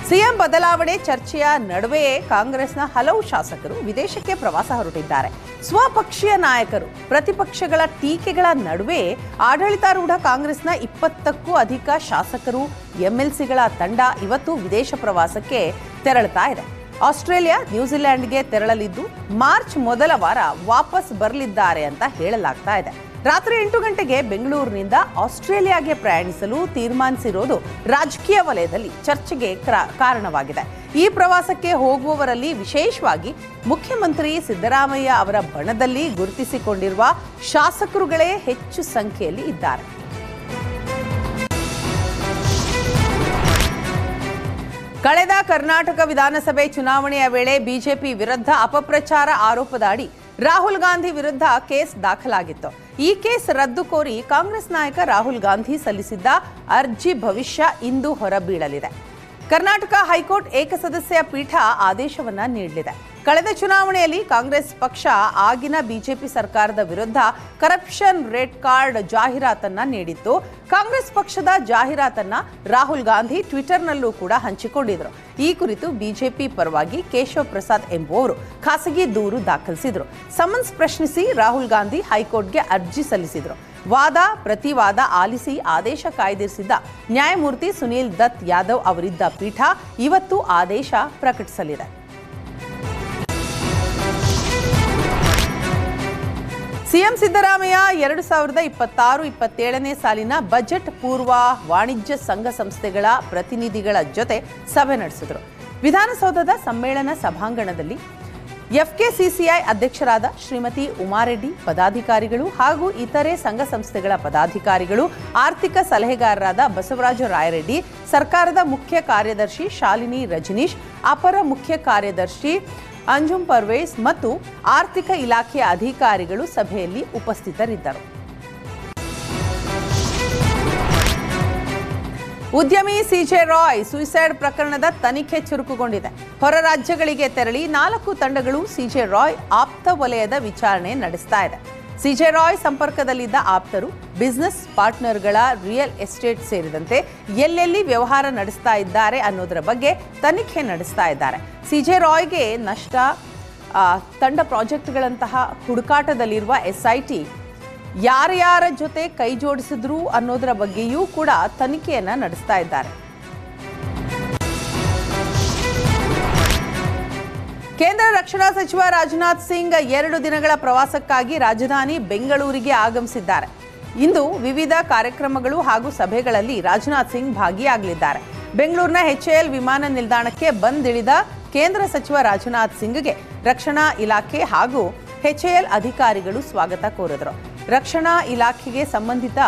CM ಬದಲಾವಣೆ ಚರ್ಚೆಯ ನಡುವೆಯೇ ಕಾಂಗ್ರೆಸ್ನ ಹಲವು ಶಾಸಕರು ವಿದೇಶಕ್ಕೆ ಪ್ರವಾಸ ಹೊರಟಿದ್ದಾರೆ. ಸ್ವಪಕ್ಷೀಯ ನಾಯಕರು ಪ್ರತಿಪಕ್ಷಗಳ ಟೀಕೆಗಳ ನಡುವೆ ಆಡಳಿತಾರೂಢ ಕಾಂಗ್ರೆಸ್ನ 20ಕ್ಕೂ ಅಧಿಕ ಶಾಸಕರು ಎಂಎಲ್ಸಿಗಳ ತಂಡ ಇವತ್ತು ವಿದೇಶ ಪ್ರವಾಸಕ್ಕೆ ತೆರಳುತ್ತಾ ಇದೆ. ಆಸ್ಟ್ರೇಲಿಯಾ, ನ್ಯೂಜಿಲೆಂಡ್ಗೆ ತೆರಳಲಿದ್ದು ಮಾರ್ಚ್ ಮೊದಲ ವಾರ ವಾಪಸ್ ಬರಲಿದ್ದಾರೆ ಅಂತ ಹೇಳಲಾಗ್ತಾ ಇದೆ. ರಾತ್ರಿ 8 ಗಂಟೆಗೆ ಬೆಂಗಳೂರಿನಿಂದ ಆಸ್ಟ್ರೇಲಿಯಾಗೆ ಪ್ರಯಾಣಿಸಲು ತೀರ್ಮಾನಿಸಿರೋದು ರಾಜಕೀಯ ವಲಯದಲ್ಲಿ ಚರ್ಚೆಗೆ ಕಾರಣವಾಗಿದೆ. ಈ ಪ್ರವಾಸಕ್ಕೆ ಹೋಗುವವರಲ್ಲಿ ವಿಶೇಷವಾಗಿ ಮುಖ್ಯಮಂತ್ರಿ ಸಿದ್ದರಾಮಯ್ಯ ಅವರ ಬಣದಲ್ಲಿ ಗುರುತಿಸಿಕೊಂಡಿರುವ ಶಾಸಕರುಗಳೇ ಹೆಚ್ಚು ಸಂಖ್ಯೆಯಲ್ಲಿ ಇದ್ದಾರೆ. ಕಳೆದ ಕರ್ನಾಟಕ ವಿಧಾನಸಭೆ ಚುನಾವಣೆಯ ವೇಳೆ ಬಿಜೆಪಿ ವಿರುದ್ಧ ಅಪಪ್ರಚಾರ ಆರೋಪದಡಿ ರಾಹುಲ್ ಗಾಂಧಿ ವಿರುದ್ಧ ಕೇಸ್ ದಾಖಲಾಗಿತ್ತು. ಈ ಕೇಸ್ ರದ್ದು ಕೋರಿ ಕಾಂಗ್ರೆಸ್ ನಾಯಕ ರಾಹುಲ್ ಗಾಂಧಿ ಸಲ್ಲಿಸಿದ್ದ ಅರ್ಜಿ ಭವಿಷ್ಯ ಇಂದು ಹೊರಬೀಳಲಿದೆ. ಕರ್ನಾಟಕ ಹೈಕೋರ್ಟ್ ಏಕಸದಸ್ಯ ಪೀಠ ಆದೇಶವನ್ನ ನೀಡಲಿದೆ. ಕಳೆದ ಚುನಾವಣೆಯಲ್ಲಿ ಕಾಂಗ್ರೆಸ್ ಪಕ್ಷ ಆಗಿನ ಬಿಜೆಪಿ ಸರ್ಕಾರದ ವಿರುದ್ಧ ಕರಪ್ಷನ್ ರೆಡ್ ಕಾರ್ಡ್ ಜಾಹೀರಾತನ್ನ ನೀಡಿತ್ತು. ಕಾಂಗ್ರೆಸ್ ಪಕ್ಷದ ಜಾಹೀರಾತನ್ನ ರಾಹುಲ್ ಗಾಂಧಿ ಟ್ವಿಟರ್ನಲ್ಲೂ ಕೂಡ ಹಂಚಿಕೊಂಡಿದ್ರು. ಈ ಕುರಿತು ಬಿಜೆಪಿ ಪರವಾಗಿ ಕೇಶವ್ ಪ್ರಸಾದ್ ಎಂಬುವವರು ಖಾಸಗಿ ದೂರು ದಾಖಲಿಸಿದ್ರು. ಸಮನ್ಸ್ ಪ್ರಶ್ನಿಸಿ ರಾಹುಲ್ ಗಾಂಧಿ ಹೈಕೋರ್ಟ್ಗೆ ಅರ್ಜಿ ಸಲ್ಲಿಸಿದ್ರು. ವಾದ ಪ್ರತಿವಾದ ಆಲಿಸಿ ಆದೇಶ ಕಾಯ್ದಿರಿಸಿದ್ದ ನ್ಯಾಯಮೂರ್ತಿ ಸುನೀಲ್ ದತ್ ಯಾದವ್ ಅವರಿದ್ದ ಪೀಠ ಇವತ್ತು ಆದೇಶ ಪ್ರಕಟಿಸಲಿದೆ. ಸಿಎಂ ಸಿದ್ದರಾಮಯ್ಯ 2026-27ನೇ ಸಾಲಿನ ಬಜೆಟ್ ಪೂರ್ವ ವಾಣಿಜ್ಯ ಸಂಘ ಸಂಸ್ಥೆಗಳ ಪ್ರತಿನಿಧಿಗಳ ಜೊತೆ ಸಭೆ ನಡೆಸಿದರು. ವಿಧಾನಸೌಧದ ಸಮ್ಮೇಳನ ಸಭಾಂಗಣದಲ್ಲಿ ಎಫ್ಕೆಸಿಸಿಐ ಅಧ್ಯಕ್ಷರಾದ ಶ್ರೀಮತಿ ಉಮಾರೆಡ್ಡಿ, ಪದಾಧಿಕಾರಿಗಳು ಹಾಗೂ ಇತರೆ ಸಂಘ ಸಂಸ್ಥೆಗಳ ಪದಾಧಿಕಾರಿಗಳು, ಆರ್ಥಿಕ ಸಲಹೆಗಾರರಾದ ಬಸವರಾಜ ರಾಯರೆಡ್ಡಿ, ಸರ್ಕಾರದ ಮುಖ್ಯ ಕಾರ್ಯದರ್ಶಿ ಶಾಲಿನಿ ರಜನೀಶ್, ಅಪರ ಮುಖ್ಯ ಕಾರ್ಯದರ್ಶಿ ಅಂಜುಮ್ ಪರ್ವೇಸ್ ಮತ್ತು ಆರ್ಥಿಕ ಇಲಾಖೆಯ ಅಧಿಕಾರಿಗಳು ಸಭೆಯಲ್ಲಿ ಉಪಸ್ಥಿತರಿದ್ದರು. ಉದ್ಯಮಿ ಸಿಜೆ ರಾಯ್ ಸೂಸೈಡ್ ಪ್ರಕರಣದ ತನಿಖೆ ಚುರುಕುಗೊಂಡಿದೆ. ಹೊರ ರಾಜ್ಯಗಳಿಗೆ ತೆರಳಿ 4 ತಂಡಗಳು ಸಿಜೆ ರಾಯ್ ಆಪ್ತ ವಲಯದ ವಿಚಾರಣೆ ನಡೆಸ್ತಾ ಇದೆ. ಸಿಜೆ ರಾಯ್ ಸಂಪರ್ಕದಲ್ಲಿದ್ದ ಆಪ್ತರು, ಬಿಸಿನೆಸ್ ಪಾರ್ಟ್ನರ್ಗಳ ರಿಯಲ್ ಎಸ್ಟೇಟ್ ಸೇರಿದಂತೆ ಎಲ್ಲೆಲ್ಲಿ ವ್ಯವಹಾರ ನಡೆಸ್ತಾ ಇದ್ದಾರೆ ಅನ್ನೋದರ ಬಗ್ಗೆ ತನಿಖೆ ನಡೆಸ್ತಾ ಇದ್ದಾರೆ. ಸಿಜೆ ರಾಯ್ಗೆ ನಷ್ಟ, ತಂಡ ಪ್ರಾಜೆಕ್ಟ್ಗಳಂತಹ ಹುಡುಕಾಟದಲ್ಲಿರುವ ಎಸ್ಐಟಿ ಯಾರ್ಯಾರ ಜೊತೆ ಕೈ ಜೋಡಿಸಿದ್ರು ಅನ್ನೋದರ ಬಗ್ಗೆಯೂ ಕೂಡ ತನಿಖೆಯನ್ನ ನಡೆಸ್ತಾ ಇದ್ದಾರೆ. ಕೇಂದ್ರ ರಕ್ಷಣಾ ಸಚಿವ ರಾಜನಾಥ್ ಸಿಂಗ್ 2 ದಿನಗಳ ಪ್ರವಾಸಕ್ಕಾಗಿ ರಾಜಧಾನಿ ಬೆಂಗಳೂರಿಗೆ ಆಗಮಿಸಿದ್ದಾರೆ. ಇಂದು ವಿವಿಧ ಕಾರ್ಯಕ್ರಮಗಳು ಹಾಗೂ ಸಭೆಗಳಲ್ಲಿ ರಾಜನಾಥ್ ಸಿಂಗ್ ಭಾಗಿಯಾಗಲಿದ್ದಾರೆ. ಬೆಂಗಳೂರಿನ HAL ವಿಮಾನ ನಿಲ್ದಾಣಕ್ಕೆ ಬಂದಿಳಿದ ಕೇಂದ್ರ ಸಚಿವ ರಾಜನಾಥ್ ಸಿಂಗ್ಗೆ ರಕ್ಷಣಾ ಇಲಾಖೆ ಹಾಗೂ HAL ಅಧಿಕಾರಿಗಳು ಸ್ವಾಗತ ಕೋರಿದರು. ರಕ್ಷಣಾ ಇಲಾಖೆಗೆ ಸಂಬಂಧಿತ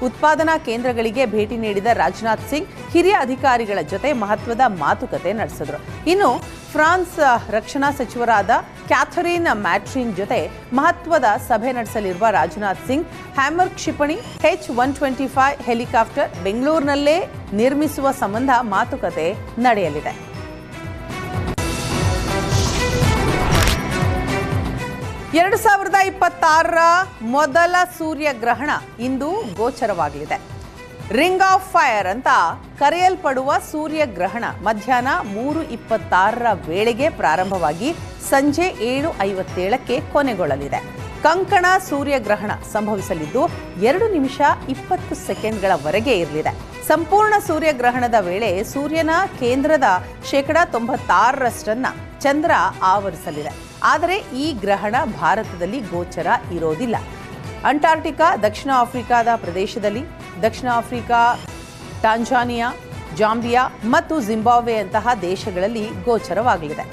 ಉತ್ಪಾದನಾ ಕೇಂದ್ರಗಳಿಗೆ ಭೇಟಿ ನೀಡಿದ ರಾಜನಾಥ್ ಸಿಂಗ್ ಹಿರಿಯ ಅಧಿಕಾರಿಗಳ ಜೊತೆ ಮಹತ್ವದ ಮಾತುಕತೆ ನಡೆಸಿದರು. ಇನ್ನು ಫ್ರಾನ್ಸ್ ರಕ್ಷಣಾ ಸಚಿವರಾದ ಕ್ಯಾಥರಿನ್ ಮ್ಯಾಟ್ರಿನ್ ಜೊತೆ ಮಹತ್ವದ ಸಭೆ ನಡೆಸಲಿರುವ ರಾಜನಾಥ್ ಸಿಂಗ್ ಹ್ಯಾಮರ್ ಕ್ಷಿಪಣಿ H-125 ಹೆಲಿಕಾಪ್ಟರ್ ಬೆಂಗಳೂರಿನಲ್ಲೇ ನಿರ್ಮಿಸುವ ಸಂಬಂಧ ಮಾತುಕತೆ ನಡೆಯಲಿದೆ. ಎರಡು 2026ರ ಮೊದಲ ಸೂರ್ಯಗ್ರಹಣ ಇಂದು ಗೋಚರವಾಗಲಿದೆ. ರಿಂಗ್ ಆಫ್ ಫೈರ್ ಅಂತ ಕರೆಯಲ್ಪಡುವ ಸೂರ್ಯಗ್ರಹಣ ಮಧ್ಯಾಹ್ನ 3:26ರ ವೇಳೆಗೆ ಪ್ರಾರಂಭವಾಗಿ ಸಂಜೆ 7:57ಕ್ಕೆ ಕೊನೆಗೊಳ್ಳಲಿದೆ. ಕಂಕಣ ಸೂರ್ಯಗ್ರಹಣ ಸಂಭವಿಸಲಿದ್ದು 2 ನಿಮಿಷ 20 ಸೆಕೆಂಡ್ಗಳವರೆಗೆ ಇರಲಿದೆ. ಸಂಪೂರ್ಣ ಸೂರ್ಯಗ್ರಹಣದ ವೇಳೆ ಸೂರ್ಯನ ಕೇಂದ್ರದ 96%ರಷ್ಟನ್ನ ಚಂದ್ರ ಆವರಿಸಲಿದೆ. ಆದರೆ ಈ ಗ್ರಹಣ ಭಾರತದಲ್ಲಿ ಗೋಚರ ಇರೋದಿಲ್ಲ. ಅಂಟಾರ್ಟಿಕಾ, ದಕ್ಷಿಣ ಆಫ್ರಿಕಾದ ಪ್ರದೇಶದಲ್ಲಿ, ದಕ್ಷಿಣ ಆಫ್ರಿಕಾ, ಟಾಂಜಾನಿಯಾ, ಜಾಂಬಿಯಾ ಮತ್ತು ಜಿಂಬಾಬ್ವೆ ಅಂತಹ ದೇಶಗಳಲ್ಲಿ ಗೋಚರವಾಗಲಿದೆ.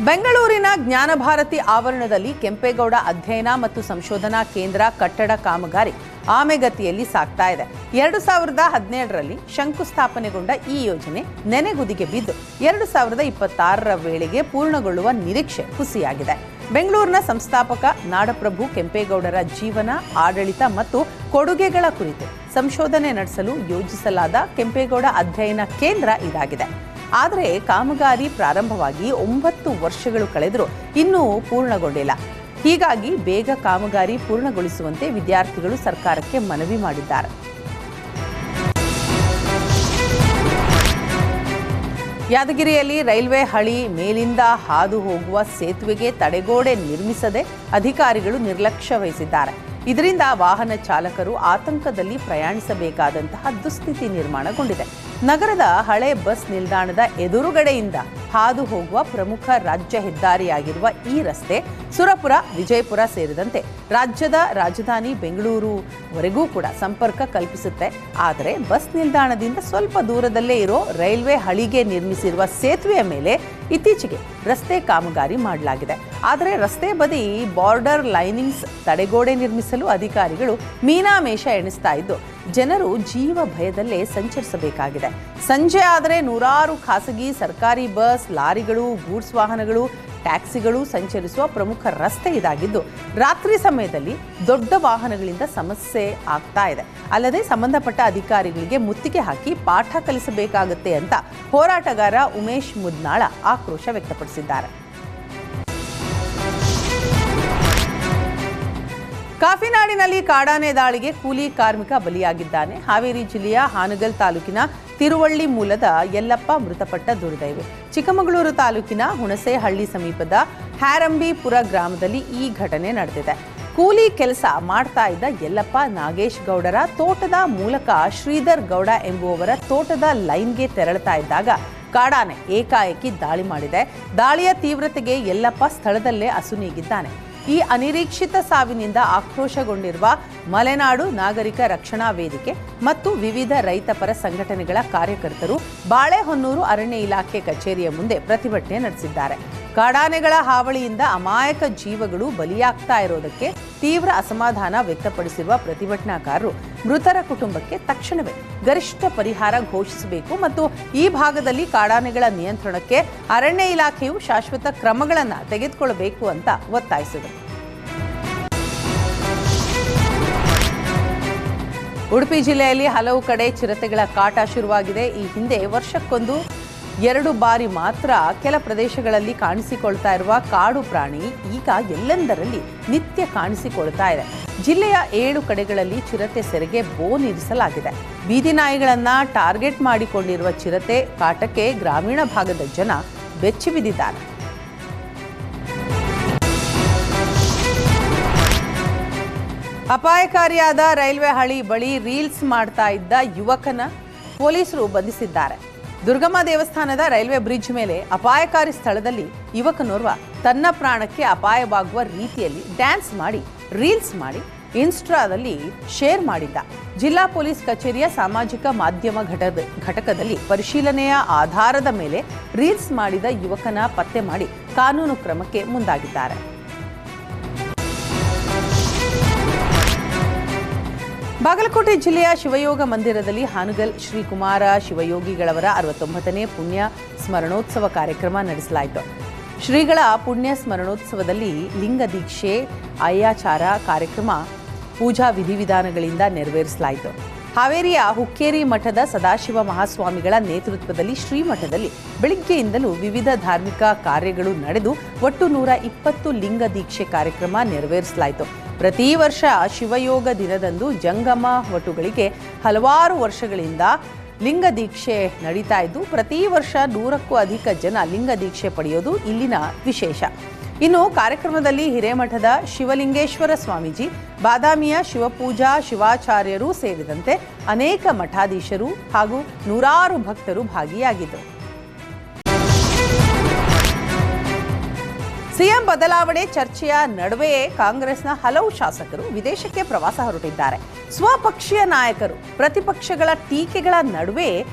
ಬೆಂಗಳೂರಿನ ಜ್ಞಾನಭಾರತಿ ಆವರಣದಲ್ಲಿ ಕೆಂಪೇಗೌಡ ಅಧ್ಯಯನ ಮತ್ತು ಸಂಶೋಧನಾ ಕೇಂದ್ರ ಕಟ್ಟಡ ಕಾಮಗಾರಿ ಆಮೆಗತಿಯಲ್ಲಿ ಸಾಗ್ತಾ ಇದೆ. 2017ರಲ್ಲಿ ಶಂಕುಸ್ಥಾಪನೆಗೊಂಡ ಈ ಯೋಜನೆ ನೆನೆಗುದಿಗೆ ಬಿದ್ದು 2026ರ ವೇಳೆಗೆ ಪೂರ್ಣಗೊಳ್ಳುವ ನಿರೀಕ್ಷೆ ಹುಸಿಯಾಗಿದೆ. ಬೆಂಗಳೂರಿನ ಸಂಸ್ಥಾಪಕ ನಾಡಪ್ರಭು ಕೆಂಪೇಗೌಡರ ಜೀವನ, ಆಡಳಿತ ಮತ್ತು ಕೊಡುಗೆಗಳ ಕುರಿತು ಸಂಶೋಧನೆ ನಡೆಸಲು ಯೋಜಿಸಲಾದ ಕೆಂಪೇಗೌಡ ಅಧ್ಯಯನ ಕೇಂದ್ರ ಇದಾಗಿದೆ. ಆದರೆ ಕಾಮಗಾರಿ ಪ್ರಾರಂಭವಾಗಿ 9 ವರ್ಷಗಳು ಕಳೆದರೂ ಇನ್ನೂ ಪೂರ್ಣಗೊಂಡಿಲ್ಲ. ಹೀಗಾಗಿ ಬೇಗ ಕಾಮಗಾರಿ ಪೂರ್ಣಗೊಳಿಸುವಂತೆ ವಿದ್ಯಾರ್ಥಿಗಳು ಸರ್ಕಾರಕ್ಕೆ ಮನವಿ ಮಾಡಿದ್ದಾರೆ. ಯಾದಗಿರಿಯಲ್ಲಿ ರೈಲ್ವೆ ಹಳಿ ಮೇಲಿಂದ ಹಾದು ಹೋಗುವ ಸೇತುವೆಗೆ ತಡೆಗೋಡೆ ನಿರ್ಮಿಸದೆ ಅಧಿಕಾರಿಗಳು ನಿರ್ಲಕ್ಷ್ಯ ವಹಿಸಿದ್ದಾರೆ. ಇದರಿಂದ ವಾಹನ ಚಾಲಕರು ಆತಂಕದಲ್ಲಿ ಪ್ರಯಾಣಿಸಬೇಕಾದಂತಹ ದುಸ್ಥಿತಿ ನಿರ್ಮಾಣಗೊಂಡಿದೆ. ನಗರದ ಹಳೆ ಬಸ್ ನಿಲ್ದಾಣದ ಎದುರುಗಡೆಯಿಂದ ಹಾದು ಹೋಗುವ ಪ್ರಮುಖ ರಾಜ್ಯ ಹೆದ್ದಾರಿಯಾಗಿರುವ ಈ ರಸ್ತೆ ಸುರಪುರ, ವಿಜಯಪುರ ಸೇರಿದಂತೆ ರಾಜ್ಯದ ರಾಜಧಾನಿ ಬೆಂಗಳೂರುವರೆಗೂ ಕೂಡ ಸಂಪರ್ಕ ಕಲ್ಪಿಸುತ್ತೆ. ಆದರೆ ಬಸ್ ನಿಲ್ದಾಣದಿಂದ ಸ್ವಲ್ಪ ದೂರದಲ್ಲೇ ಇರೋ ರೈಲ್ವೆ ಹಳಿಗೆ ನಿರ್ಮಿಸಿರುವ ಸೇತುವೆಯ ಮೇಲೆ ಇತ್ತೀಚೆಗೆ ರಸ್ತೆ ಕಾಮಗಾರಿ ಮಾಡಲಾಗಿದೆ. ಆದರೆ ರಸ್ತೆ ಬದಿ ಬಾರ್ಡರ್ ಲೈನಿಂಗ್ಸ್ ತಡೆಗೋಡೆ ನಿರ್ಮಿಸಲು ಅಧಿಕಾರಿಗಳು ಮೀನಾಮೇಷ ಎಣಿಸ್ತಾ ಇದ್ದು ಜನರು ಜೀವ ಭಯದಲ್ಲೇ ಸಂಚರಿಸಬೇಕಾಗಿದೆ. ಸಂಜೆ ಆದರೆ ನೂರಾರು ಖಾಸಗಿ, ಸರ್ಕಾರಿ ಬಸ್, ಲಾರಿಗಳು, ಗೂಡ್ಸ್ ವಾಹನಗಳು, ಟ್ಯಾಕ್ಸಿಗಳು ಸಂಚರಿಸುವ ಪ್ರಮುಖ ರಸ್ತೆ ಇದಾಗಿದ್ದು ರಾತ್ರಿ ಸಮಯದಲ್ಲಿ ದೊಡ್ಡ ವಾಹನಗಳಿಂದ ಸಮಸ್ಯೆ ಆಗ್ತಾ ಇದೆ. ಅಲ್ಲದೆ ಸಂಬಂಧಪಟ್ಟ ಅಧಿಕಾರಿಗಳಿಗೆ ಮುತ್ತಿಗೆ ಹಾಕಿ ಪಾಠ ಕಲಿಸಬೇಕಾಗುತ್ತೆ ಅಂತ ಹೋರಾಟಗಾರ ಉಮೇಶ್ ಮುದ್ನಾಳ ಆಕ್ರೋಶ ವ್ಯಕ್ತಪಡಿಸಿದ್ದಾರೆ. ಕಾಫಿನಾಡಿನಲ್ಲಿ ಕಾಡಾನೆ ದಾಳಿಗೆ ಕೂಲಿ ಕಾರ್ಮಿಕ ಬಲಿಯಾಗಿದ್ದಾನೆ. ಹಾವೇರಿ ಜಿಲ್ಲೆಯ ಹಾನಗಲ್ ತಾಲೂಕಿನ ತಿರುವಳ್ಳಿ ಮೂಲದ ಯಲ್ಲಪ್ಪ ಮೃತಪಟ್ಟ ದುರ್ದೈವಿ. ಚಿಕ್ಕಮಗಳೂರು ತಾಲೂಕಿನ ಹುಣಸೇಹಳ್ಳಿ ಸಮೀಪದ ಹ್ಯಾರಂಬಿಪುರ ಗ್ರಾಮದಲ್ಲಿ ಈ ಘಟನೆ ನಡೆದಿದೆ. ಕೂಲಿ ಕೆಲಸ ಮಾಡ್ತಾ ಇದ್ದ ಯಲ್ಲಪ್ಪ ನಾಗೇಶ್ ಗೌಡರ ತೋಟದ ಮೂಲಕ ಶ್ರೀಧರ್ ಗೌಡ ಎಂಬುವವರ ತೋಟದ ಲೈನ್ಗೆ ತೆರಳುತ್ತಾ ಇದ್ದಾಗ ಕಾಡಾನೆ ಏಕಾಏಕಿ ದಾಳಿ ಮಾಡಿದೆ. ದಾಳಿಯ ತೀವ್ರತೆಗೆ ಯಲ್ಲಪ್ಪ ಸ್ಥಳದಲ್ಲೇ ಅಸುನೀಗಿದ್ದಾನೆ. ಈ ಅನಿರೀಕ್ಷಿತ ಸಾವಿನಿಂದ ಆಕ್ರೋಶಗೊಂಡಿರುವ ಮಲೆನಾಡು ನಾಗರಿಕ ರಕ್ಷಣಾ ವೇದಿಕೆ ಮತ್ತು ವಿವಿಧ ರೈತಪರ ಸಂಘಟನೆಗಳ ಕಾರ್ಯಕರ್ತರು ಬಾಳೆಹೊನ್ನೂರು ಅರಣ್ಯ ಇಲಾಖೆ ಕಚೇರಿಯ ಮುಂದೆ ಪ್ರತಿಭಟನೆ ನಡೆಸಿದ್ದಾರೆ. ಕಾಡಾನೆಗಳ ಹಾವಳಿಯಿಂದ ಅಮಾಯಕ ಜೀವಗಳು ಬಲಿಯಾಗ್ತಾ ಇರೋದಕ್ಕೆ ತೀವ್ರ ಅಸಮಾಧಾನ ವ್ಯಕ್ತಪಡಿಸಿರುವ ಪ್ರತಿಭಟನಾಕಾರರು ಮೃತರ ಕುಟುಂಬಕ್ಕೆ ತಕ್ಷಣವೇ ಗರಿಷ್ಠ ಪರಿಹಾರ ಘೋಷಿಸಬೇಕು ಮತ್ತು ಈ ಭಾಗದಲ್ಲಿ ಕಾಡಾನೆಗಳ ನಿಯಂತ್ರಣಕ್ಕೆ ಅರಣ್ಯ ಇಲಾಖೆಯು ಶಾಶ್ವತ ಕ್ರಮಗಳನ್ನು ತೆಗೆದುಕೊಳ್ಳಬೇಕು ಅಂತ ಒತ್ತಾಯಿಸಿದರು. ಉಡುಪಿ ಜಿಲ್ಲೆಯಲ್ಲಿ ಹಲವು ಕಡೆ ಚಿರತೆಗಳ ಕಾಟ ಶುರುವಾಗಿದೆ. ಈ ಹಿಂದೆ ವರ್ಷಕ್ಕೊಂದು 2 ಬಾರಿ ಮಾತ್ರ ಕೆಲ ಪ್ರದೇಶಗಳಲ್ಲಿ ಕಾಣಿಸಿಕೊಳ್ತಾ ಇರುವ ಕಾಡು ಪ್ರಾಣಿ ಈಗ ಎಲ್ಲೆಂದರಲ್ಲಿ ನಿತ್ಯ ಕಾಣಿಸಿಕೊಳ್ತಾ ಇದೆ. ಜಿಲ್ಲೆಯ 7 ಕಡೆಗಳಲ್ಲಿ ಚಿರತೆ ಸೆರೆಗೆ ಬೋನ್ ಇರಿಸಲಾಗಿದೆ. ಬೀದಿ ನಾಯಿಗಳನ್ನ ಟಾರ್ಗೆಟ್ ಮಾಡಿಕೊಂಡಿರುವ ಚಿರತೆ ಕಾಟಕ್ಕೆ ಗ್ರಾಮೀಣ ಭಾಗದ ಜನ ಬೆಚ್ಚಿ ಬಿದ್ದಿದ್ದಾರೆ. ಅಪಾಯಕಾರಿಯಾದ ರೈಲ್ವೆ ಹಳಿ ಬಳಿ ರೀಲ್ಸ್ ಮಾಡ್ತಾ ಇದ್ದ ಯುವಕನ ಪೊಲೀಸರು ಬಂಧಿಸಿದ್ದಾರೆ. ದುರ್ಗಮ್ಮ ದೇವಸ್ಥಾನದ ರೈಲ್ವೆ ಬ್ರಿಡ್ಜ್ ಮೇಲೆ ಅಪಾಯಕಾರಿ ಸ್ಥಳದಲ್ಲಿ ಯುವಕನೋರ್ವ ತನ್ನ ಪ್ರಾಣಕ್ಕೆ ಅಪಾಯವಾಗುವ ರೀತಿಯಲ್ಲಿ ಡ್ಯಾನ್ಸ್ ಮಾಡಿ ರೀಲ್ಸ್ ಮಾಡಿ ಇನ್ಸ್ಟಾದಲ್ಲಿ ಶೇರ್ ಮಾಡಿದ್ದ. ಜಿಲ್ಲಾ ಪೊಲೀಸ್ ಕಚೇರಿಯ ಸಾಮಾಜಿಕ ಮಾಧ್ಯಮ ಘಟಕದಲ್ಲಿ ಪರಿಶೀಲನೆಯ ಆಧಾರದ ಮೇಲೆ ರೀಲ್ಸ್ ಮಾಡಿದ ಯುವಕನ ಪತ್ತೆ ಮಾಡಿ ಕಾನೂನು ಕ್ರಮಕ್ಕೆ ಮುಂದಾಗಿದ್ದಾರೆ. ಬಾಗಲಕೋಟೆ ಜಿಲ್ಲೆಯ ಶಿವಯೋಗ ಮಂದಿರದಲ್ಲಿ ಹಾನಗಲ್ ಶ್ರೀಕುಮಾರ ಶಿವಯೋಗಿಗಳವರ 69ನೇ ಪುಣ್ಯ ಸ್ಮರಣೋತ್ಸವ ಕಾರ್ಯಕ್ರಮ ನಡೆಸಲಾಯಿತು. ಶ್ರೀಗಳ ಪುಣ್ಯ ಸ್ಮರಣೋತ್ಸವದಲ್ಲಿ ಲಿಂಗ ದೀಕ್ಷೆ, ಅಯ್ಯಾಚಾರ ಕಾರ್ಯಕ್ರಮ ಪೂಜಾ ವಿಧಿವಿಧಾನಗಳಿಂದ ನೆರವೇರಿಸಲಾಯಿತು. ಹಾವೇರಿಯ ಹುಕ್ಕೇರಿ ಮಠದ ಸದಾಶಿವ ಮಹಾಸ್ವಾಮಿಗಳ ನೇತೃತ್ವದಲ್ಲಿ ಶ್ರೀಮಠದಲ್ಲಿ ಬೆಳಿಗ್ಗೆಯಿಂದಲೂ ವಿವಿಧ ಧಾರ್ಮಿಕ ಕಾರ್ಯಗಳು ನಡೆದು ಒಟ್ಟು 120 ಲಿಂಗ ದೀಕ್ಷೆ ಕಾರ್ಯಕ್ರಮ ನೆರವೇರಿಸಲಾಯಿತು. ಪ್ರತಿ ವರ್ಷ ಶಿವಯೋಗ ದಿನದಂದು ಜಂಗಮ ವಟುಗಳಿಗೆ ಹಲವಾರು ವರ್ಷಗಳಿಂದ ಲಿಂಗ ದೀಕ್ಷೆ ನಡೀತಾ ಇದ್ದು ಪ್ರತಿ ವರ್ಷ 100ಕ್ಕೂ ಅಧಿಕ ಜನ ಲಿಂಗ ದೀಕ್ಷೆ ಪಡೆಯೋದು ಇಲ್ಲಿನ ವಿಶೇಷ. ಇನ್ನು ಕಾರ್ಯಕ್ರಮದಲ್ಲಿ ಹಿರೇಮಠದ ಶಿವಲಿಂಗೇಶ್ವರ ಸ್ವಾಮೀಜಿ, ಬಾದಾಮಿಯ ಶಿವಪೂಜಾ ಶಿವಾಚಾರ್ಯರು ಸೇರಿದಂತೆ ಅನೇಕ ಮಠಾಧೀಶರು ಹಾಗೂ ನೂರಾರು ಭಕ್ತರು ಭಾಗಿಯಾಗಿದ್ದರು. ಸಿಎಂ ಬದಲಾವಣೆ ಚರ್ಚೆಯ ನಡುವೆಯೇ ಕಾಂಗ್ರೆಸ್ನ ಹಲವು ಶಾಸಕರು ವಿದೇಶಕ್ಕೆ ಪ್ರವಾಸ ಹೊರಟಿದ್ದಾರೆ. ಸ್ವಪಕ್ಷೀಯ ನಾಯಕರು ಪ್ರತಿಪಕ್ಷಗಳ ಟೀಕೆಗಳ ನಡುವೆ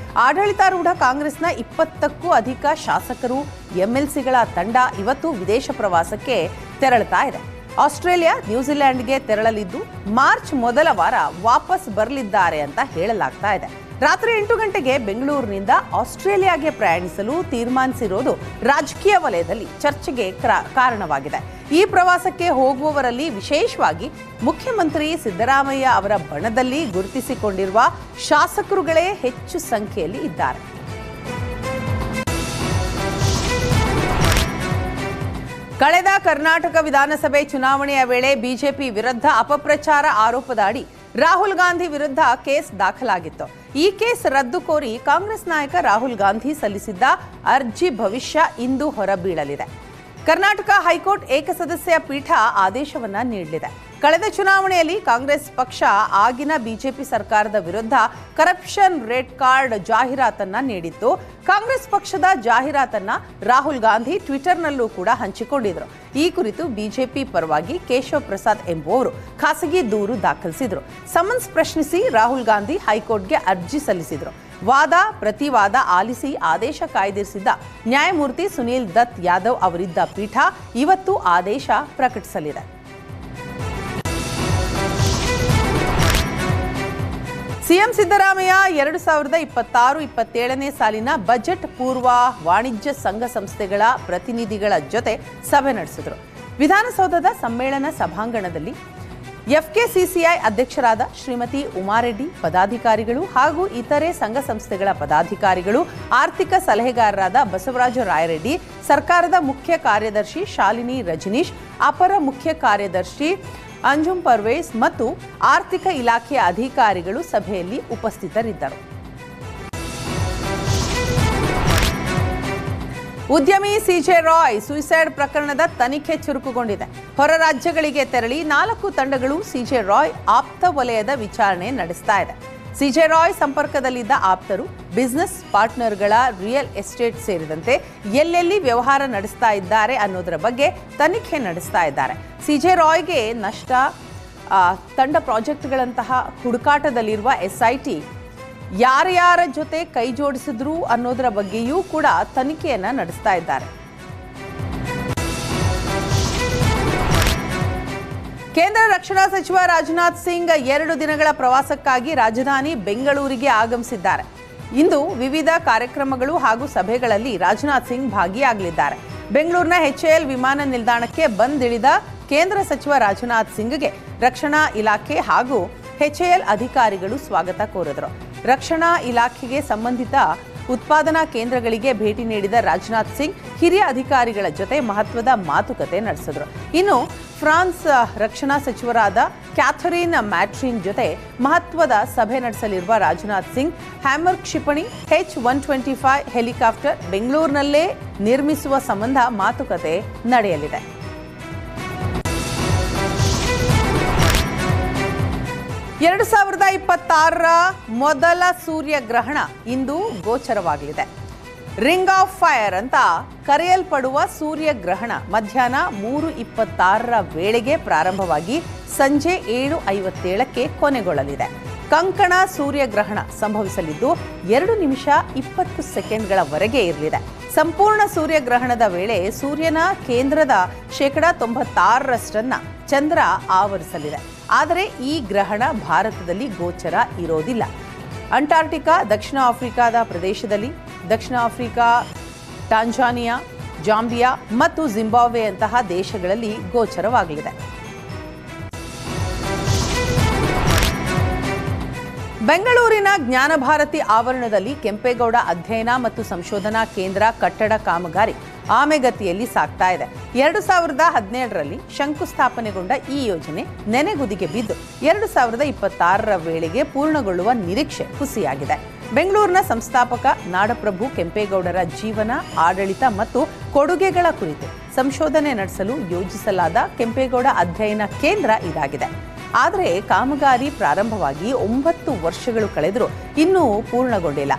ಆಡಳಿತಾರೂಢ ಕಾಂಗ್ರೆಸ್ನ 20ಕ್ಕೂ ಅಧಿಕ ಶಾಸಕರು, ಎಂಎಲ್ಸಿಗಳ ತಂಡ ಇವತ್ತು ವಿದೇಶ ಪ್ರವಾಸಕ್ಕೆ ತೆರಳುತ್ತಾ ಇದೆ. ಆಸ್ಟ್ರೇಲಿಯಾ, ನ್ಯೂಜಿಲೆಂಡ್ಗೆ ತೆರಳಲಿದ್ದು ಮಾರ್ಚ್ ಮೊದಲ ವಾರ ವಾಪಸ್ ಬರಲಿದ್ದಾರೆ ಅಂತ ಹೇಳಲಾಗ್ತಾ ಇದೆ. ರಾತ್ರಿ 8 ಗಂಟೆಗೆ ಬೆಂಗಳೂರಿನಿಂದ ಆಸ್ಟ್ರೇಲಿಯಾಗೆ ಪ್ರಯಾಣಿಸಲು ತೀರ್ಮಾನಿಸಿರೋದು ರಾಜಕೀಯ ವಲಯದಲ್ಲಿ ಚರ್ಚೆಗೆ ಕಾರಣವಾಗಿದೆ. ಈ ಪ್ರವಾಸಕ್ಕೆ ಹೋಗುವವರಲ್ಲಿ ವಿಶೇಷವಾಗಿ ಮುಖ್ಯಮಂತ್ರಿ ಸಿದ್ದರಾಮಯ್ಯ ಅವರ ಬಣದಲ್ಲಿ ಗುರುತಿಸಿಕೊಂಡಿರುವ ಶಾಸಕರುಗಳೇ ಹೆಚ್ಚು ಸಂಖ್ಯೆಯಲ್ಲಿ ಇದ್ದಾರೆ. ಕಳೆದ ಕರ್ನಾಟಕ ವಿಧಾನಸಭೆ ಚುನಾವಣೆಯ ವೇಳೆ ಬಿಜೆಪಿ ವಿರುದ್ಧ ಅಪಪ್ರಚಾರ ಆರೋಪದ ಅಡಿ ರಾಹುಲ್ ಗಾಂಧಿ ವಿರುದ್ಧ ಕೇಸ್ ದಾಖಲಾಗಿತ್ತು. ಈ ಕೇಸ್ ರದ್ದು ಕೋರಿ ಕಾಂಗ್ರೆಸ್ ನಾಯಕ ರಾಹುಲ್ ಗಾಂಧಿ ಸಲ್ಲಿಸಿದ್ದ ಅರ್ಜಿ ಭವಿಷ್ಯ ಇಂದು ಹೊರಬೀಳಲಿದೆ. ಕರ್ನಾಟಕ ಹೈಕೋರ್ಟ್ ಏಕಸದಸ್ಯ ಪೀಠ ಆದೇಶವನ್ನ ನೀಡಲಿದೆ. ಕಳೆದ ಚುನಾವಣೆಯಲ್ಲಿ ಕಾಂಗ್ರೆಸ್ ಪಕ್ಷ ಆಗಿನ ಬಿಜೆಪಿ ಸರ್ಕಾರದ ವಿರುದ್ಧ ಕರಪ್ಷನ್ ರೆಡ್ ಕಾರ್ಡ್ ಜಾಹೀರಾತನ್ನ ನೀಡಿತ್ತು. ಕಾಂಗ್ರೆಸ್ ಪಕ್ಷದ ಜಾಹೀರಾತನ್ನ ರಾಹುಲ್ ಗಾಂಧಿ ಟ್ವಿಟರ್ನಲ್ಲೂ ಕೂಡ ಹಂಚಿಕೊಂಡಿದ್ರು. ಈ ಕುರಿತು ಬಿಜೆಪಿ ಪರವಾಗಿ ಕೇಶವ್ ಪ್ರಸಾದ್ ಎಂಬುವವರು ಖಾಸಗಿ ದೂರು ದಾಖಲಿಸಿದ್ರು. ಸಮನ್ಸ್ ಪ್ರಶ್ನಿಸಿ ರಾಹುಲ್ ಗಾಂಧಿ ಹೈಕೋರ್ಟ್ಗೆ ಅರ್ಜಿ ಸಲ್ಲಿಸಿದ್ರು. ವಾದ ಪ್ರತಿವಾದ ಆಲಿಸಿ ಆದೇಶ ಕಾಯ್ದಿರಿಸಿದ್ದ ನ್ಯಾಯಮೂರ್ತಿ ಸುನೀಲ್ ದತ್ ಯಾದವ್ ಅವರಿದ್ದ ಪೀಠ ಇವತ್ತು ಆದೇಶ ಪ್ರಕಟಿಸಲಿದೆ. ಸಿಎಂ ಸಿದ್ದರಾಮಯ್ಯ 2026-27ನೇ ಸಾಲಿನ ಬಜೆಟ್ ಪೂರ್ವ ವಾಣಿಜ್ಯ ಸಂಘ ಸಂಸ್ಥೆಗಳ ಪ್ರತಿನಿಧಿಗಳ ಜೊತೆ ಸಭೆ ನಡೆಸಿದರು. ವಿಧಾನಸೌಧದ ಸಮ್ಮೇಳನ ಸಭಾಂಗಣದಲ್ಲಿ ಎಫ್ಕೆಸಿಸಿಐ ಅಧ್ಯಕ್ಷರಾದ ಶ್ರೀಮತಿ ಉಮಾರೆಡ್ಡಿ, ಪದಾಧಿಕಾರಿಗಳು ಹಾಗೂ ಇತರೆ ಸಂಘ ಸಂಸ್ಥೆಗಳ ಪದಾಧಿಕಾರಿಗಳು, ಆರ್ಥಿಕ ಸಲಹೆಗಾರರಾದ ಬಸವರಾಜ ರಾಯರೆಡ್ಡಿ, ಸರ್ಕಾರದ ಮುಖ್ಯ ಕಾರ್ಯದರ್ಶಿ ಶಾಲಿನಿ ರಜನೀಶ್, ಅಪರ ಮುಖ್ಯ ಕಾರ್ಯದರ್ಶಿ ಅಂಜುಮ್ ಪರ್ವೇಸ್ ಮತ್ತು ಆರ್ಥಿಕ ಇಲಾಖೆಯ ಅಧಿಕಾರಿಗಳು ಸಭೆಯಲ್ಲಿ ಉಪಸ್ಥಿತರಿದ್ದರು. ಉದ್ಯಮಿ ಸಿಜೆ ರಾಯ್ ಸುಯಿಸೈಡ್ ಪ್ರಕರಣದ ತನಿಖೆ ಚುರುಕುಗೊಂಡಿದೆ. ಹೊರ ರಾಜ್ಯಗಳಿಗೆ ತೆರಳಿ 4 ತಂಡಗಳು ಸಿಜೆ ರಾಯ್ ಆಪ್ತ ವಲಯದ ವಿಚಾರಣೆ ನಡೆಸ್ತಾ ಇದೆ. ಸಿಜೆ ರಾಯ್ ಸಂಪರ್ಕದಲ್ಲಿದ್ದ ಆಪ್ತರು, ಬಿಸಿನೆಸ್ ಪಾರ್ಟ್ನರ್ಗಳ ರಿಯಲ್ ಎಸ್ಟೇಟ್ ಸೇರಿದಂತೆ ಎಲ್ಲೆಲ್ಲಿ ವ್ಯವಹಾರ ನಡೆಸ್ತಾ ಇದ್ದಾರೆ ಅನ್ನೋದರ ಬಗ್ಗೆ ತನಿಖೆ ನಡೆಸ್ತಾ ಇದ್ದಾರೆ. ಸಿಜೆ ರಾಯ್ಗೆ ನಷ್ಟ, ತಂಡ ಪ್ರಾಜೆಕ್ಟ್ಗಳಂತಹ ಹುಡುಕಾಟದಲ್ಲಿರುವ ಎಸ್ಐಟಿ ಯಾರ್ಯಾರ ಜೊತೆ ಕೈ ಜೋಡಿಸಿದ್ರು ಅನ್ನೋದರ ಬಗ್ಗೆಯೂ ಕೂಡ ತನಿಖೆಯನ್ನ ನಡೆಸ್ತಾ ಇದ್ದಾರೆ. ಕೇಂದ್ರ ರಕ್ಷಣಾ ಸಚಿವ ರಾಜನಾಥ್ ಸಿಂಗ್ 2 ದಿನಗಳ ಪ್ರವಾಸಕ್ಕಾಗಿ ರಾಜಧಾನಿ ಬೆಂಗಳೂರಿಗೆ ಆಗಮಿಸಿದ್ದಾರೆ. ಇಂದು ವಿವಿಧ ಕಾರ್ಯಕ್ರಮಗಳು ಹಾಗೂ ಸಭೆಗಳಲ್ಲಿ ರಾಜನಾಥ್ ಸಿಂಗ್ ಭಾಗಿಯಾಗಲಿದ್ದಾರೆ. ಬೆಂಗಳೂರಿನ HAL ವಿಮಾನ ನಿಲ್ದಾಣಕ್ಕೆ ಬಂದಿಳಿದ ಕೇಂದ್ರ ಸಚಿವ ರಾಜನಾಥ್ ಸಿಂಗ್ಗೆ ರಕ್ಷಣಾ ಇಲಾಖೆ ಹಾಗೂ HAL ಅಧಿಕಾರಿಗಳು ಸ್ವಾಗತ ಕೋರಿದರು. ರಕ್ಷಣಾ ಇಲಾಖೆಗೆ ಸಂಬಂಧಿತ ಉತ್ಪಾದನಾ ಕೇಂದ್ರಗಳಿಗೆ ಭೇಟಿ ನೀಡಿದ ರಾಜನಾಥ್ ಸಿಂಗ್ ಹಿರಿಯ ಅಧಿಕಾರಿಗಳ ಜೊತೆ ಮಹತ್ವದ ಮಾತುಕತೆ ನಡೆಸಿದರು. ಇನ್ನು ಫ್ರಾನ್ಸ್ ರಕ್ಷಣಾ ಸಚಿವರಾದ ಕ್ಯಾಥರಿನ್ ಮ್ಯಾಟ್ರಿನ್ ಜೊತೆ ಮಹತ್ವದ ಸಭೆ ನಡೆಸಲಿರುವ ರಾಜನಾಥ್ ಸಿಂಗ್ ಹ್ಯಾಮರ್ ಕ್ಷಿಪಣಿ H-125 ಹೆಲಿಕಾಪ್ಟರ್ ಬೆಂಗಳೂರಿನಲ್ಲೇ ನಿರ್ಮಿಸುವ ಸಂಬಂಧ ಮಾತುಕತೆ ನಡೆಯಲಿದೆ. ಎರಡು 2026ರ ಮೊದಲ ಸೂರ್ಯಗ್ರಹಣ ಇಂದು ಗೋಚರವಾಗಲಿದೆ. ರಿಂಗ್ ಆಫ್ ಫೈರ್ ಅಂತ ಕರೆಯಲ್ಪಡುವ ಸೂರ್ಯಗ್ರಹಣ ಮಧ್ಯಾಹ್ನ 3:26ರ ವೇಳೆಗೆ ಪ್ರಾರಂಭವಾಗಿ ಸಂಜೆ 7:57ಕ್ಕೆ ಕೊನೆಗೊಳ್ಳಲಿದೆ. ಕಂಕಣ ಸೂರ್ಯಗ್ರಹಣ ಸಂಭವಿಸಲಿದ್ದು 2 ನಿಮಿಷ 20 ಸೆಕೆಂಡ್ಗಳವರೆಗೆ ಇರಲಿದೆ. ಸಂಪೂರ್ಣ ಸೂರ್ಯಗ್ರಹಣದ ವೇಳೆ ಸೂರ್ಯನ ಕೇಂದ್ರದ 96%ರಷ್ಟನ್ನ ಚಂದ್ರ ಆವರಿಸಲಿದೆ. ಆದರೆ ಈ ಗ್ರಹಣ ಭಾರತದಲ್ಲಿ ಗೋಚರ ಇರೋದಿಲ್ಲ. ಅಂಟಾರ್ಟಿಕಾ, ದಕ್ಷಿಣ ಆಫ್ರಿಕಾದ ಪ್ರದೇಶದಲ್ಲಿ, ದಕ್ಷಿಣ ಆಫ್ರಿಕಾ, ಟಾಂಜಾನಿಯಾ, ಜಾಂಬಿಯಾ ಮತ್ತು ಜಿಂಬಾಬ್ವೆ ಅಂತಹ ದೇಶಗಳಲ್ಲಿ ಗೋಚರವಾಗಲಿದೆ. ಬೆಂಗಳೂರಿನ ಜ್ಞಾನಭಾರತಿ ಆವರಣದಲ್ಲಿ ಕೆಂಪೇಗೌಡ ಅಧ್ಯಯನ ಮತ್ತು ಸಂಶೋಧನಾ ಕೇಂದ್ರ ಕಟ್ಟಡ ಕಾಮಗಾರಿ ಆಮೆಗತಿಯಲ್ಲಿ ಸಾಗ್ತಾ ಇದೆ. 2017ರಲ್ಲಿ ಶಂಕುಸ್ಥಾಪನೆಗೊಂಡ ಈ ಯೋಜನೆ ನೆನೆಗುದಿಗೆ ಬಿದ್ದು 2026ರ ವೇಳೆಗೆ ಪೂರ್ಣಗೊಳ್ಳುವ ನಿರೀಕ್ಷೆ ಹುಸಿಯಾಗಿದೆ. ಬೆಂಗಳೂರಿನ ಸಂಸ್ಥಾಪಕ ನಾಡಪ್ರಭು ಕೆಂಪೇಗೌಡರ ಜೀವನ, ಆಡಳಿತ ಮತ್ತು ಕೊಡುಗೆಗಳ ಕುರಿತು ಸಂಶೋಧನೆ ನಡೆಸಲು ಯೋಜಿಸಲಾದ ಕೆಂಪೇಗೌಡ ಅಧ್ಯಯನ ಕೇಂದ್ರ ಇದಾಗಿದೆ. ಆದರೆ ಕಾಮಗಾರಿ ಪ್ರಾರಂಭವಾಗಿ 9 ವರ್ಷಗಳು ಕಳೆದರೂ ಇನ್ನೂ ಪೂರ್ಣಗೊಂಡಿಲ್ಲ.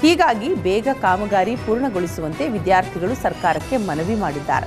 ಹೀಗಾಗಿ ಬೇಗ ಕಾಮಗಾರಿ ಪೂರ್ಣಗೊಳಿಸುವಂತೆ ವಿದ್ಯಾರ್ಥಿಗಳು ಸರ್ಕಾರಕ್ಕೆ ಮನವಿ ಮಾಡಿದ್ದಾರೆ.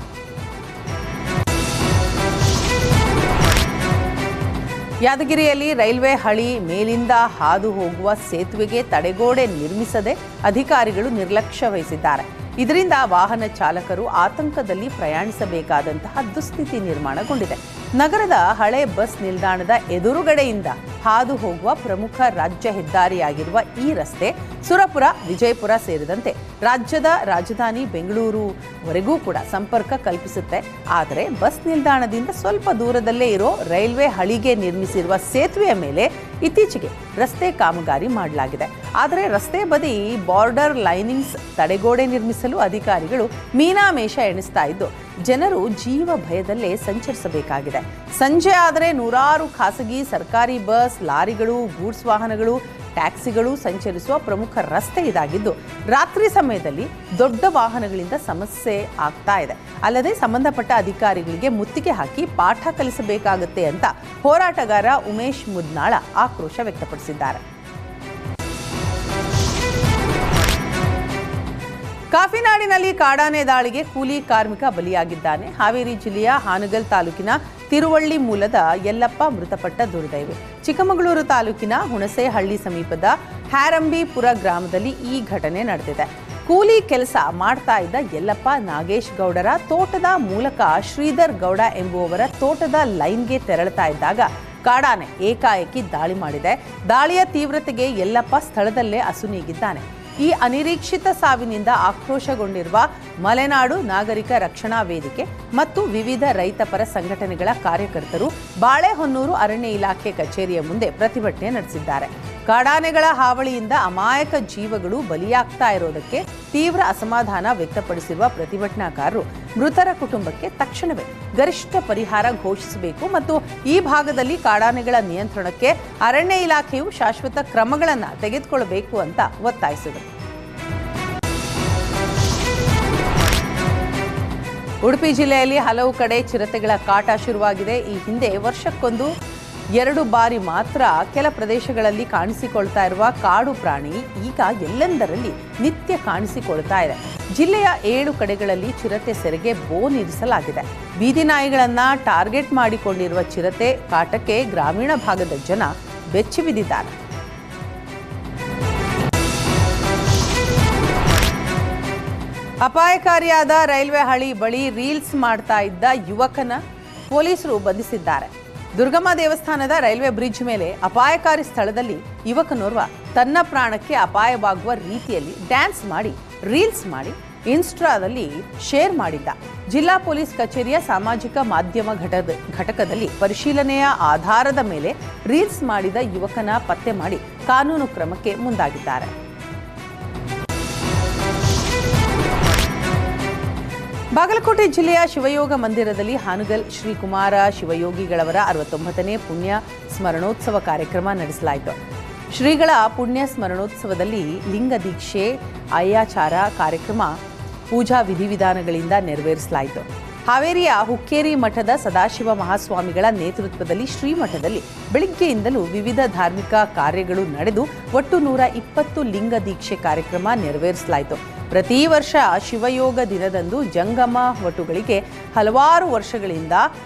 ಯಾದಗಿರಿಯಲ್ಲಿ ರೈಲ್ವೆ ಹಳಿ ಮೇಲಿಂದ ಹಾದು ಹೋಗುವ ಸೇತುವೆಗೆ ತಡೆಗೋಡೆ ನಿರ್ಮಿಸದೆ ಅಧಿಕಾರಿಗಳು ನಿರ್ಲಕ್ಷ್ಯ ವಹಿಸಿದ್ದಾರೆ. ಇದರಿಂದ ವಾಹನ ಚಾಲಕರು ಆತಂಕದಲ್ಲಿ ಪ್ರಯಾಣಿಸಬೇಕಾದಂತಹ ದುಸ್ಥಿತಿ ನಿರ್ಮಾಣಗೊಂಡಿದೆ. ನಗರದ ಹಳೆ ಬಸ್ ನಿಲ್ದಾಣದ ಎದುರುಗಡೆಯಿಂದ ಹಾದು ಹೋಗುವ ಪ್ರಮುಖ ರಾಜ್ಯ ಹೆದ್ದಾರಿಯಾಗಿರುವ ಈ ರಸ್ತೆ ಸುರಪುರ, ವಿಜಯಪುರ ಸೇರಿದಂತೆ ರಾಜ್ಯದ ರಾಜಧಾನಿ ಬೆಂಗಳೂರುವರೆಗೂ ಕೂಡ ಸಂಪರ್ಕ ಕಲ್ಪಿಸುತ್ತೆ. ಆದರೆ ಬಸ್ ನಿಲ್ದಾಣದಿಂದ ಸ್ವಲ್ಪ ದೂರದಲ್ಲೇ ಇರೋ ರೈಲ್ವೆ ಹಳಿಗೆ ನಿರ್ಮಿಸಿರುವ ಸೇತುವೆಯ ಮೇಲೆ ಇತ್ತೀಚೆಗೆ ರಸ್ತೆ ಕಾಮಗಾರಿ ಮಾಡಲಾಗಿದೆ. ಆದರೆ ರಸ್ತೆ ಬದಿ ಬಾರ್ಡರ್ ಲೈನಿಂಗ್ಸ್ ತಡೆಗೋಡೆ ನಿರ್ಮಿಸಲು ಅಧಿಕಾರಿಗಳು ಮೀನಾಮೇಷ ಎಣಿಸ್ತಾ ಇದ್ದು ಜನರು ಜೀವ ಭಯದಲ್ಲೇ ಸಂಚರಿಸಬೇಕಾಗಿದೆ. ಸಂಜೆ ಆದರೆ ನೂರಾರು ಖಾಸಗಿ, ಸರ್ಕಾರಿ ಬಸ್, ಲಾರಿಗಳು, ಗೂಡ್ಸ್ ವಾಹನಗಳು ಟ್ಯಾಕ್ಸಿಗಳು ಸಂಚರಿಸುವ ಪ್ರಮುಖ ರಸ್ತೆ ಇದಾಗಿದ್ದು ರಾತ್ರಿ ಸಮಯದಲ್ಲಿ ದೊಡ್ಡ ವಾಹನಗಳಿಂದ ಸಮಸ್ಯೆ ಆಗ್ತಾ ಇದೆ. ಅಲ್ಲದೆ ಸಂಬಂಧಪಟ್ಟ ಅಧಿಕಾರಿಗಳಿಗೆ ಮುತ್ತಿಗೆ ಹಾಕಿ ಪಾಠ ಕಲಿಸಬೇಕಾಗುತ್ತೆ ಅಂತ ಹೋರಾಟಗಾರ ಉಮೇಶ್ ಮುದ್ನಾಳ ಆಕ್ರೋಶ ವ್ಯಕ್ತಪಡಿಸಿದ್ದಾರೆ. ಕಾಫಿನಾಡಿನಲ್ಲಿ ಕಾಡಾನೆ ದಾಳಿಗೆ ಕೂಲಿ ಕಾರ್ಮಿಕ ಬಲಿಯಾಗಿದ್ದಾನೆ. ಹಾವೇರಿ ಜಿಲ್ಲೆಯ ಹಾನಗಲ್ ತಾಲೂಕಿನ ತಿರುವಳ್ಳಿ ಮೂಲದ ಯಲ್ಲಪ್ಪ ಮೃತಪಟ್ಟ ದುರ್ದೈವಿ. ಚಿಕ್ಕಮಗಳೂರು ತಾಲೂಕಿನ ಹುಣಸೇಹಳ್ಳಿ ಸಮೀಪದ ಹ್ಯಾರಂಬಿಪುರ ಗ್ರಾಮದಲ್ಲಿ ಈ ಘಟನೆ ನಡೆದಿದೆ. ಕೂಲಿ ಕೆಲಸ ಮಾಡ್ತಾ ಇದ್ದ ಯಲ್ಲಪ್ಪ ನಾಗೇಶ್ ಗೌಡರ ತೋಟದ ಮೂಲಕ ಶ್ರೀಧರ್ ಗೌಡ ಎಂಬುವವರ ತೋಟದ ಲೈನ್ಗೆ ತೆರಳುತ್ತಾ ಇದ್ದಾಗ ಕಾಡಾನೆ ಏಕಾಏಕಿ ದಾಳಿ ಮಾಡಿದೆ. ದಾಳಿಯ ತೀವ್ರತೆಗೆ ಯಲ್ಲಪ್ಪ ಸ್ಥಳದಲ್ಲೇ ಅಸುನೀಗಿದ್ದಾನೆ. ಈ ಅನಿರೀಕ್ಷಿತ ಸಾವಿನಿಂದ ಆಕ್ರೋಶಗೊಂಡಿರುವ ಮಲೆನಾಡು ನಾಗರಿಕ ರಕ್ಷಣಾ ವೇದಿಕೆ ಮತ್ತು ವಿವಿಧ ರೈತಪರ ಸಂಘಟನೆಗಳ ಕಾರ್ಯಕರ್ತರು ಬಾಳೆಹೊನ್ನೂರು ಅರಣ್ಯ ಇಲಾಖೆ ಕಚೇರಿಯ ಮುಂದೆ ಪ್ರತಿಭಟನೆ ನಡೆಸಿದ್ದಾರೆ. ಕಾಡಾನೆಗಳ ಹಾವಳಿಯಿಂದ ಅಮಾಯಕ ಜೀವಗಳು ಬಲಿಯಾಗ್ತಾ ಇರೋದಕ್ಕೆ ತೀವ್ರ ಅಸಮಾಧಾನ ವ್ಯಕ್ತಪಡಿಸಿರುವ ಪ್ರತಿಭಟನಾಕಾರರು ಮೃತರ ಕುಟುಂಬಕ್ಕೆ ತಕ್ಷಣವೇ ಗರಿಷ್ಠ ಪರಿಹಾರ ಘೋಷಿಸಬೇಕು ಮತ್ತು ಈ ಭಾಗದಲ್ಲಿ ಕಾಡಾನೆಗಳ ನಿಯಂತ್ರಣಕ್ಕೆ ಅರಣ್ಯ ಇಲಾಖೆಯು ಶಾಶ್ವತ ಕ್ರಮಗಳನ್ನು ತೆಗೆದುಕೊಳ್ಳಬೇಕು ಅಂತ ಒತ್ತಾಯಿಸಿದರು. ಉಡುಪಿ ಜಿಲ್ಲೆಯಲ್ಲಿ ಹಲವು ಕಡೆ ಚಿರತೆಗಳ ಕಾಟ ಶುರುವಾಗಿದೆ. ಈ ಹಿಂದೆ ವರ್ಷಕ್ಕೊಂದು 2 ಬಾರಿ ಮಾತ್ರ ಕೆಲ ಪ್ರದೇಶಗಳಲ್ಲಿ ಕಾಣಿಸಿಕೊಳ್ತಾ ಇರುವ ಕಾಡು ಪ್ರಾಣಿ ಈಗ ಎಲ್ಲೆಂದರಲ್ಲಿ ನಿತ್ಯ ಕಾಣಿಸಿಕೊಳ್ತಾ ಇದೆ. ಜಿಲ್ಲೆಯ 7 ಕಡೆಗಳಲ್ಲಿ ಚಿರತೆ ಸೆರೆಗೆ ಬೋನಿರಿಸಲಾಗಿದೆ. ಬೀದಿ ನಾಯಿಗಳನ್ನ ಟಾರ್ಗೆಟ್ ಮಾಡಿಕೊಂಡಿರುವ ಚಿರತೆ ಕಾಟಕ್ಕೆ ಗ್ರಾಮೀಣ ಭಾಗದ ಜನ ಬೆಚ್ಚಿ ಬಿದ್ದಿದ್ದಾರೆ. ಅಪಾಯಕಾರಿಯಾದ ರೈಲ್ವೆ ಹಳಿ ಬಳಿ ರೀಲ್ಸ್ ಮಾಡ್ತಾ ಇದ್ದ ಯುವಕನ ಪೊಲೀಸರು ಬಂಧಿಸಿದ್ದಾರೆ. ದುರ್ಗಮ್ಮ ದೇವಸ್ಥಾನದ ರೈಲ್ವೆ ಬ್ರಿಡ್ಜ್ ಮೇಲೆ ಅಪಾಯಕಾರಿ ಸ್ಥಳದಲ್ಲಿ ಯುವಕನೋರ್ವ ತನ್ನ ಪ್ರಾಣಕ್ಕೆ ಅಪಾಯವಾಗುವ ರೀತಿಯಲ್ಲಿ ಡ್ಯಾನ್ಸ್ ಮಾಡಿ ರೀಲ್ಸ್ ಮಾಡಿ ಇನ್ಸ್ಟಾದಲ್ಲಿ ಶೇರ್ ಮಾಡಿದ್ದ. ಜಿಲ್ಲಾ ಪೊಲೀಸ್ ಕಚೇರಿಯ ಸಾಮಾಜಿಕ ಮಾಧ್ಯಮ ಘಟಕದಲ್ಲಿ ಪರಿಶೀಲನೆಯ ಆಧಾರದ ಮೇಲೆ ರೀಲ್ಸ್ ಮಾಡಿದ ಯುವಕನ ಪತ್ತೆ ಮಾಡಿ ಕಾನೂನು ಕ್ರಮಕ್ಕೆ ಮುಂದಾಗಿದ್ದಾರೆ. ಬಾಗಲಕೋಟೆ ಜಿಲ್ಲೆಯ ಶಿವಯೋಗ ಮಂದಿರದಲ್ಲಿ ಹಾನಗಲ್ ಶ್ರೀ ಕುಮಾರ ಶಿವಯೋಗಿಗಳವರ 69ನೇ ಪುಣ್ಯ ಸ್ಮರಣೋತ್ಸವ ಕಾರ್ಯಕ್ರಮ ನಡೆಸಲಾಯಿತು. ಶ್ರೀಗಳ ಪುಣ್ಯ ಸ್ಮರಣೋತ್ಸವದಲ್ಲಿ ಲಿಂಗ ದೀಕ್ಷೆ ಅಯ್ಯಾಚಾರ ಕಾರ್ಯಕ್ರಮ ಪೂಜಾ ವಿಧಿವಿಧಾನಗಳಿಂದ ನೆರವೇರಿಸಲಾಯಿತು. ಹಾವೇರಿಯ ಹುಕ್ಕೇರಿ ಮಠದ ಸದಾಶಿವ ಮಹಾಸ್ವಾಮಿಗಳ ನೇತೃತ್ವದಲ್ಲಿ ಶ್ರೀಮಠದಲ್ಲಿ ಬೆಳಿಗ್ಗೆಯಿಂದಲೂ ವಿವಿಧ ಧಾರ್ಮಿಕ ಕಾರ್ಯಗಳು ನಡೆದು ಒಟ್ಟು 120 ಲಿಂಗ ದೀಕ್ಷೆ ಕಾರ್ಯಕ್ರಮ ನೆರವೇರಿಸಲಾಯಿತು. ಪ್ರತಿ ವರ್ಷ ಶಿವಯೋಗ ದಿನದಂದು ಜಂಗಮ ವಟುಗಳಿಗೆ ಹಲವಾರು ವರ್ಷಗಳಿಂದ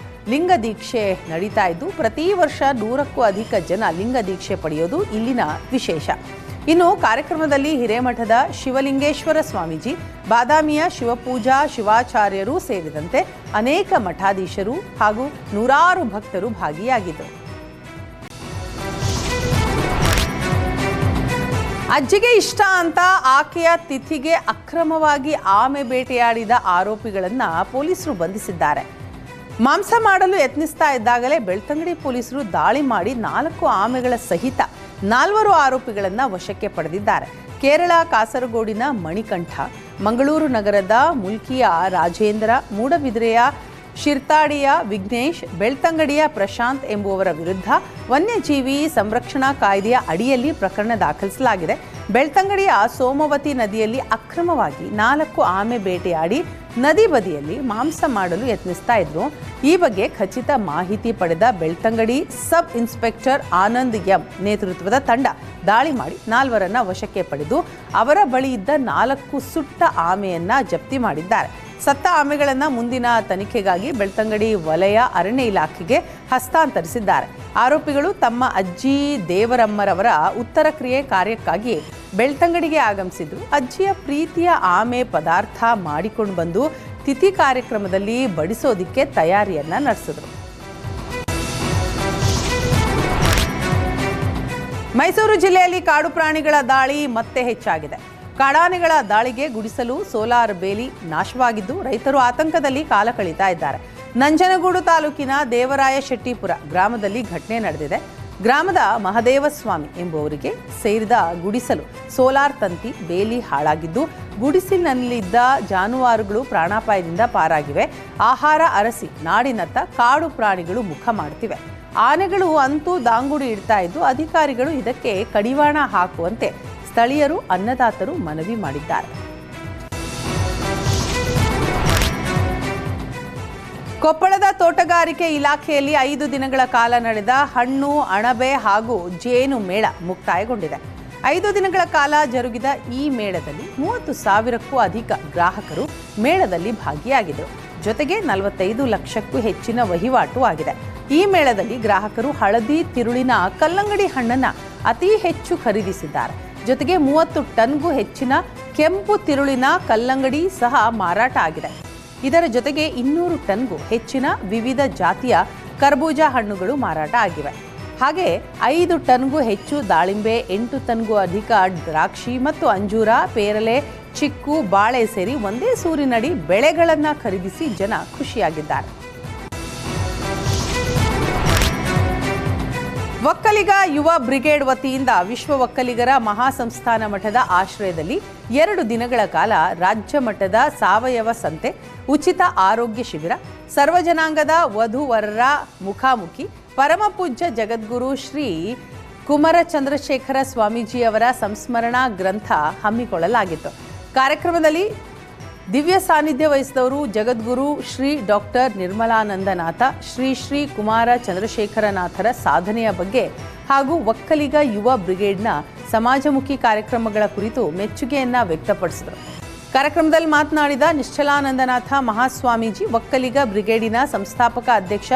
ಲಿಂಗ ದೀಕ್ಷೆ ನಡೀತಾ ಇದ್ದು ಪ್ರತಿ ವರ್ಷ 100ಕ್ಕೂ ಅಧಿಕ ಜನ ಲಿಂಗ ದೀಕ್ಷೆ ಪಡೆಯೋದು ಇಲ್ಲಿನ ವಿಶೇಷ. ಇನ್ನು ಕಾರ್ಯಕ್ರಮದಲ್ಲಿ ಹಿರೇಮಠದ ಶಿವಲಿಂಗೇಶ್ವರ ಸ್ವಾಮೀಜಿ, ಬಾದಾಮಿಯ ಶಿವಪೂಜಾ ಶಿವಾಚಾರ್ಯರು ಸೇರಿದಂತೆ ಅನೇಕ ಮಠಾಧೀಶರು ಹಾಗೂ ನೂರಾರು ಭಕ್ತರು ಭಾಗಿಯಾಗಿದ್ದರು. ಅಜ್ಜಿಗೆ ಇಷ್ಟ ಅಂತ ಆಕೆಯ ತಿಥಿಗೆ ಅಕ್ರಮವಾಗಿ ಆಮೆ ಬೇಟೆಯಾಡಿದ ಆರೋಪಿಗಳನ್ನು ಪೊಲೀಸರು ಬಂಧಿಸಿದ್ದಾರೆ. ಮಾಂಸ ಮಾಡಲು ಯತ್ನಿಸ್ತಾ ಇದ್ದಾಗಲೇ ಬೆಳ್ತಂಗಡಿ ಪೊಲೀಸರು ದಾಳಿ ಮಾಡಿ 4 ಆಮೆಗಳ ಸಹಿತ 4 ಆರೋಪಿಗಳನ್ನು ವಶಕ್ಕೆ ಪಡೆದಿದ್ದಾರೆ. ಕೇರಳ ಕಾಸರಗೋಡಿನ ಮಣಿಕಂಠ, ಮಂಗಳೂರು ನಗರದ ಮುಲ್ಕಿಯ ರಾಜೇಂದ್ರ, ಮೂಡಬಿದಿರೆಯ ಶಿರ್ತಾಡಿಯ ವಿಘ್ನೇಶ್, ಬೆಳ್ತಂಗಡಿಯ ಪ್ರಶಾಂತ್ ಎಂಬುವವರ ವಿರುದ್ಧ ವನ್ಯಜೀವಿ ಸಂರಕ್ಷಣಾ ಕಾಯ್ದೆಯ ಅಡಿಯಲ್ಲಿ ಪ್ರಕರಣ ದಾಖಲಿಸಲಾಗಿದೆ. ಬೆಳ್ತಂಗಡಿಯ ಸೋಮವತಿ ನದಿಯಲ್ಲಿ ಅಕ್ರಮವಾಗಿ 4 ಆಮೆ ಬೇಟೆಯಾಡಿ ನದಿ ಬದಿಯಲ್ಲಿ ಮಾಂಸ ಮಾಡಲು ಯತ್ನಿಸ್ತಾ ಇದ್ರು. ಈ ಬಗ್ಗೆ ಖಚಿತ ಮಾಹಿತಿ ಪಡೆದ Belthangady sub inspector Anand M ನೇತೃತ್ವದ ತಂಡ ದಾಳಿ ಮಾಡಿ 4ರನ್ನ ವಶಕ್ಕೆ ಪಡೆದು ಅವರ ಬಳಿ ಇದ್ದ 4 ಸುಟ್ಟ ಆಮೆಯನ್ನ ಜಪ್ತಿ ಮಾಡಿದ್ದಾರೆ. ಸತ್ತ ಆಮೆಗಳನ್ನು ಮುಂದಿನ ತನಿಖೆಗಾಗಿ ಬೆಳ್ತಂಗಡಿ ವಲಯ ಅರಣ್ಯ ಇಲಾಖೆಗೆ ಹಸ್ತಾಂತರಿಸಿದ್ದಾರೆ. ಆರೋಪಿಗಳು ತಮ್ಮ ಅಜ್ಜಿ ದೇವರಮ್ಮರವರ ಉತ್ತರ ಕ್ರಿಯೆ ಕಾರ್ಯಕ್ಕಾಗಿ ಬೆಳ್ತಂಗಡಿಗೆ ಆಗಮಿಸಿದ್ರು. ಅಜ್ಜಿಯ ಪ್ರೀತಿಯ ಆಮೆ ಪದಾರ್ಥ ಮಾಡಿಕೊಂಡು ಬಂದು ತಿಥಿ ಕಾರ್ಯಕ್ರಮದಲ್ಲಿ ಬಡಿಸೋದಿಕ್ಕೆ ತಯಾರಿಯನ್ನ ನಡೆಸಿದ್ರು. ಮೈಸೂರು ಜಿಲ್ಲೆಯಲ್ಲಿ ಕಾಡು ಪ್ರಾಣಿಗಳ ದಾಳಿ ಮತ್ತೆ ಹೆಚ್ಚಾಗಿದೆ. ಕಾಡಾನೆಗಳ ದಾಳಿಗೆ ಗುಡಿಸಲು ಸೋಲಾರ್ ಬೇಲಿ ನಾಶವಾಗಿದ್ದು ರೈತರು ಆತಂಕದಲ್ಲಿ ಕಾಲ ಕಳೀತಾ ಇದ್ದಾರೆ. ನಂಜನಗೂಡು ತಾಲೂಕಿನ ದೇವರಾಯ ಶೆಟ್ಟಿಪುರ ಗ್ರಾಮದಲ್ಲಿ ಘಟನೆ ನಡೆದಿದೆ. ಗ್ರಾಮದ ಮಹದೇವಸ್ವಾಮಿ ಎಂಬುವರಿಗೆ ಸೇರಿದ ಗುಡಿಸಲು ಸೋಲಾರ್ ತಂತಿ ಬೇಲಿ ಹಾಳಾಗಿದ್ದು ಗುಡಿಸಿಲಿನಲ್ಲಿದ್ದ ಜಾನುವಾರುಗಳು ಪ್ರಾಣಾಪಾಯದಿಂದ ಪಾರಾಗಿವೆ. ಆಹಾರ ಅರಸಿ ನಾಡಿನತ್ತ ಕಾಡು ಪ್ರಾಣಿಗಳು ಮುಖ ಮಾಡುತ್ತಿವೆ. ಆನೆಗಳು ಅಂತೂ ದಾಂಗುಡಿ ಇಡ್ತಾ ಇದ್ದು ಅಧಿಕಾರಿಗಳು ಇದಕ್ಕೆ ಕಡಿವಾಣ ಹಾಕುವಂತೆ ಸ್ಥಳೀಯರು ಅನ್ನದಾತರು ಮನವಿ ಮಾಡಿದ್ದಾರೆ. ಕೊಪ್ಪಳದ ತೋಟಗಾರಿಕೆ ಇಲಾಖೆಯಲ್ಲಿ 5 ದಿನಗಳ ಕಾಲ ನಡೆದ ಹಣ್ಣು, ಅಣಬೆ ಹಾಗೂ ಜೇನು ಮೇಳ ಮುಕ್ತಾಯಗೊಂಡಿದೆ. 5 ದಿನಗಳ ಕಾಲ ಜರುಗಿದ ಈ ಮೇಳದಲ್ಲಿ 30,000ಕ್ಕೂ ಅಧಿಕ ಗ್ರಾಹಕರು ಮೇಳದಲ್ಲಿ ಭಾಗಿಯಾಗಿದ್ದರು. ಜೊತೆಗೆ 45 ಲಕ್ಷಕ್ಕೂ ಹೆಚ್ಚಿನ ವಹಿವಾಟು ಆಗಿದೆ. ಈ ಮೇಳದಲ್ಲಿ ಗ್ರಾಹಕರು ಹಳದಿ ತಿರುಳಿನ ಕಲ್ಲಂಗಡಿ ಹಣ್ಣನ್ನು ಅತಿ ಹೆಚ್ಚು ಖರೀದಿಸಿದ್ದಾರೆ. ಜೊತೆಗೆ 30 ಟನ್ಗೂ ಹೆಚ್ಚಿನ ಕೆಂಪು ತಿರುಳಿನ ಕಲ್ಲಂಗಡಿ ಸಹ ಮಾರಾಟ ಆಗಿದೆ. ಇದರ ಜೊತೆಗೆ 200 ಟನ್ಗೂ ಹೆಚ್ಚಿನ ವಿವಿಧ ಜಾತಿಯ ಕರ್ಬೂಜ ಹಣ್ಣುಗಳು ಮಾರಾಟ ಆಗಿವೆ. ಹಾಗೆ 5 ಟನ್ಗೂ ಹೆಚ್ಚು ದಾಳಿಂಬೆ, 8 ಟನ್ಗೂ ಅಧಿಕ ದ್ರಾಕ್ಷಿ ಮತ್ತು ಅಂಜೂರ, ಪೇರಲೆ, ಚಿಕ್ಕು, ಬಾಳೆ ಸೇರಿ ಒಂದೇ ಸೂರಿನಡಿ ಬೆಳೆಗಳನ್ನು ಖರೀದಿಸಿ ಜನ ಖುಷಿಯಾಗಿದ್ದಾರೆ. ಒಕ್ಕಲಿಗ ಯುವ ಬ್ರಿಗೇಡ್ ವತಿಯಿಂದ ವಿಶ್ವ ಒಕ್ಕಲಿಗರ ಮಹಾಸಂಸ್ಥಾನ ಮಠದ ಆಶ್ರಯದಲ್ಲಿ 2 ದಿನಗಳ ಕಾಲ ರಾಜ್ಯ ಮಟ್ಟದ ಸಾವಯವ ಸಂತೆ, ಉಚಿತ ಆರೋಗ್ಯ ಶಿಬಿರ, ಸರ್ವಜನಾಂಗದ ವಧುವರರ ಮುಖಾಮುಖಿ, ಪರಮಪೂಜ್ಯ ಜಗದ್ಗುರು ಶ್ರೀ ಕುಮಾರ ಚಂದ್ರಶೇಖರ ಸ್ವಾಮೀಜಿಯವರ ಸಂಸ್ಮರಣಾ ಗ್ರಂಥ ಹಮ್ಮಿಕೊಳ್ಳಲಾಗಿತ್ತು. ಕಾರ್ಯಕ್ರಮದಲ್ಲಿ ದಿವ್ಯ ಸಾನ್ನಿಧ್ಯ ವಹಿಸಿದವರು ಜಗದ್ಗುರು ಶ್ರೀ ಡಾಕ್ಟರ್ ನಿರ್ಮಲಾನಂದನಾಥ, ಶ್ರೀ ಕುಮಾರ ಚಂದ್ರಶೇಖರನಾಥರ ಸಾಧನೆಯ ಬಗ್ಗೆ ಹಾಗೂ ಒಕ್ಕಲಿಗ ಯುವ ಬ್ರಿಗೇಡ್ನ ಸಮಾಜಮುಖಿ ಕಾರ್ಯಕ್ರಮಗಳ ಕುರಿತು ಮೆಚ್ಚುಗೆಯನ್ನ ವ್ಯಕ್ತಪಡಿಸಿದರು. ಕಾರ್ಯಕ್ರಮದಲ್ಲಿ ಮಾತನಾಡಿದ ನಿಶ್ಚಲಾನಂದನಾಥ ಮಹಾಸ್ವಾಮೀಜಿ ಒಕ್ಕಲಿಗ ಬ್ರಿಗೇಡಿನ ಸಂಸ್ಥಾಪಕ ಅಧ್ಯಕ್ಷ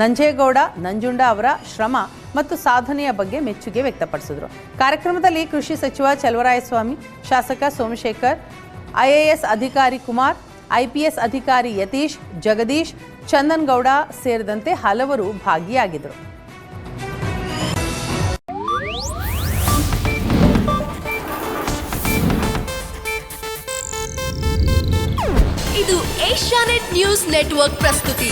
ನಂಜೇಗೌಡ ನಂಜುಂಡ ಅವರ ಶ್ರಮ ಮತ್ತು ಸಾಧನೆಯ ಬಗ್ಗೆ ಮೆಚ್ಚುಗೆ ವ್ಯಕ್ತಪಡಿಸಿದರು. ಕಾರ್ಯಕ್ರಮದಲ್ಲಿ ಕೃಷಿ ಸಚಿವ ಚಲವರಾಯಸ್ವಾಮಿ, ಶಾಸಕ ಸೋಮಶೇಖರ್, IAS ಅಧಿಕಾರಿ ಕುಮಾರ್, IPS ಅಧಿಕಾರಿ ಯತೀಶ್, ಜಗದೀಶ್, ಚಂದನ್ ಗೌಡ ಸೇರಿದಂತೆ ಹಲವರು ಭಾಗಿಯಾಗಿದ್ದರು. ಇದು ಏಷ್ಯಾನೆಟ್ ನ್ಯೂಸ್ ನೆಟ್ವರ್ಕ್ ಪ್ರಸ್ತುತಿ.